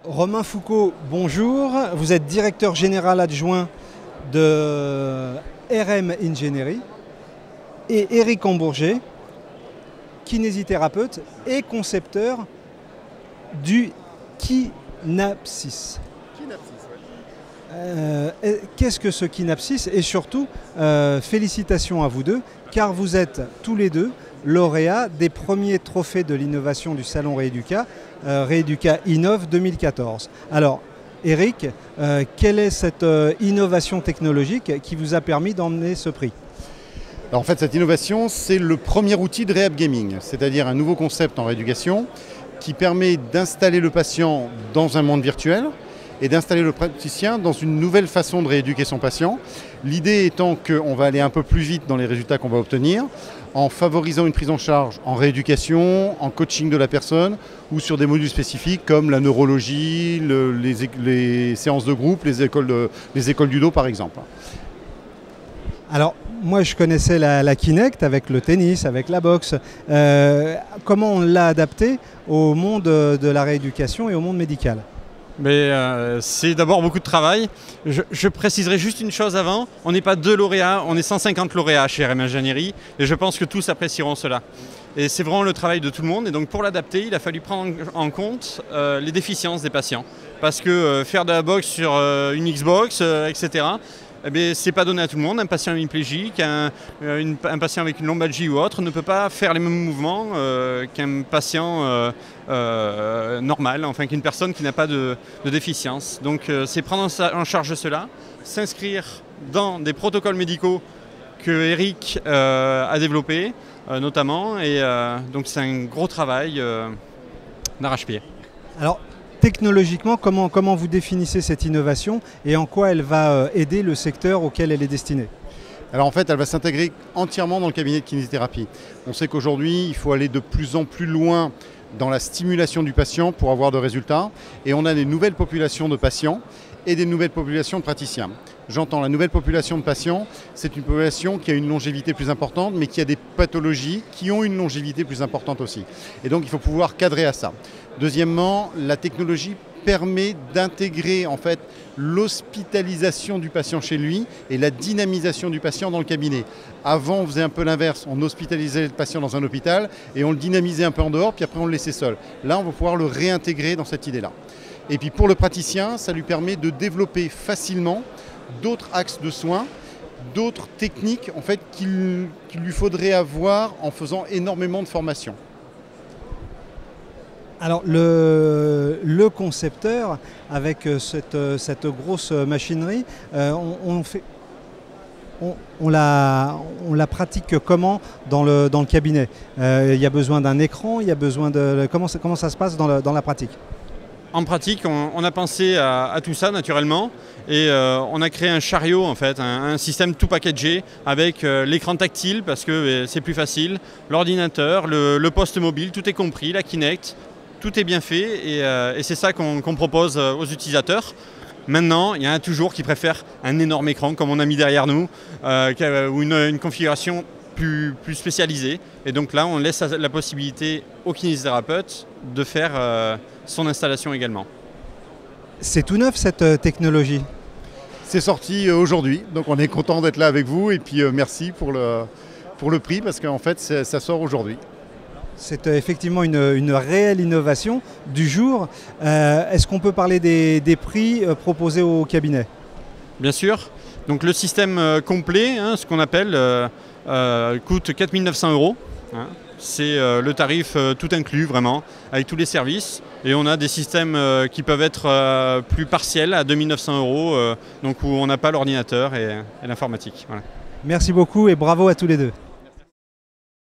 Romain Foucault, bonjour. Vous êtes directeur général adjoint de RM Ingénierie et Éric Ambourger, kinésithérapeute et concepteur du Kinapsis. Qu'est-ce que ce Kinapsis? Et surtout, félicitations à vous deux, car vous êtes tous les deux lauréats des premiers trophées de l'innovation du Salon Rééduca, Rééduca Innov 2014. Alors, Éric, quelle est cette innovation technologique qui vous a permis d'emmener ce prix? Alors en fait, cette innovation, c'est le premier outil de Rehab Gaming, c'est-à-dire un nouveau concept en rééducation qui permet d'installer le patient dans un monde virtuel et d'installer le praticien dans une nouvelle façon de rééduquer son patient. L'idée étant qu'on va aller un peu plus vite dans les résultats qu'on va obtenir en favorisant une prise en charge en rééducation, en coaching de la personne ou sur des modules spécifiques comme la neurologie, les séances de groupe, les écoles du dos par exemple. Alors, moi je connaissais la Kinect avec le tennis, avec la boxe. Comment on l'a adapté au monde de la rééducation et au monde médical? Mais c'est d'abord beaucoup de travail. Je préciserai juste une chose avant, on n'est pas 2 lauréats, on est 150 lauréats chez RM Ingénierie et je pense que tous apprécieront cela. Et c'est vraiment le travail de tout le monde et donc pour l'adapter, il a fallu prendre en compte les déficiences des patients. Parce que faire de la boxe sur une Xbox, etc., eh c'est pas donné à tout le monde. Un patient hémiplégique, un patient avec une lombalgie ou autre ne peut pas faire les mêmes mouvements qu'un patient normal, enfin qu'une personne qui n'a pas de déficience. Donc c'est prendre en charge cela, s'inscrire dans des protocoles médicaux que Éric a développés notamment, et donc c'est un gros travail d'arrache-pied. Alors, technologiquement, comment vous définissez cette innovation et en quoi elle va aider le secteur auquel elle est destinée? Alors en fait, elle va s'intégrer entièrement dans le cabinet de kinésithérapie. On sait qu'aujourd'hui, il faut aller de plus en plus loin dans la stimulation du patient pour avoir de résultats. Et on a des nouvelles populations de patients et des nouvelles populations de praticiens. J'entends la nouvelle population de patients, c'est une population qui a une longévité plus importante, mais qui a des pathologies qui ont une longévité plus importante aussi. Et donc il faut pouvoir cadrer à ça. Deuxièmement, la technologie permet d'intégrer en fait l'hospitalisation du patient chez lui et la dynamisation du patient dans le cabinet. Avant, on faisait un peu l'inverse, on hospitalisait le patient dans un hôpital et on le dynamisait un peu en dehors, puis après on le laissait seul. Là, on va pouvoir le réintégrer dans cette idée-là. Et puis pour le praticien, ça lui permet de développer facilement d'autres axes de soins, d'autres techniques en fait, qu'il lui faudrait avoir en faisant énormément de formation. Alors le concepteur, avec cette grosse machinerie, on la pratique comment dans le cabinet? Il y a besoin d'un écran, il y a besoin de... Comment ça se passe dans la pratique? En pratique, on a pensé à tout ça naturellement et on a créé un chariot en fait, un système tout packagé avec l'écran tactile parce que c'est plus facile, l'ordinateur, le poste mobile, tout est compris, la Kinect, tout est bien fait et c'est ça qu'on propose aux utilisateurs. Maintenant, il y en a toujours qui préfèrent un énorme écran comme on a mis derrière nous ou une configuration plus spécialisée. Et donc là, on laisse la possibilité au kinésithérapeute de faire son installation également. C'est tout neuf cette technologie? C'est sorti aujourd'hui, donc on est content d'être là avec vous et puis merci pour le prix parce qu'en fait ça sort aujourd'hui. C'est effectivement une réelle innovation du jour. Est-ce qu'on peut parler des prix proposés au cabinet? Bien sûr. Donc le système complet, ce qu'on appelle, coûte 4 900 €. C'est le tarif tout inclus vraiment, avec tous les services. Et on a des systèmes qui peuvent être plus partiels à 2 900 €, donc où on n'a pas l'ordinateur et l'informatique. Voilà. Merci beaucoup et bravo à tous les deux.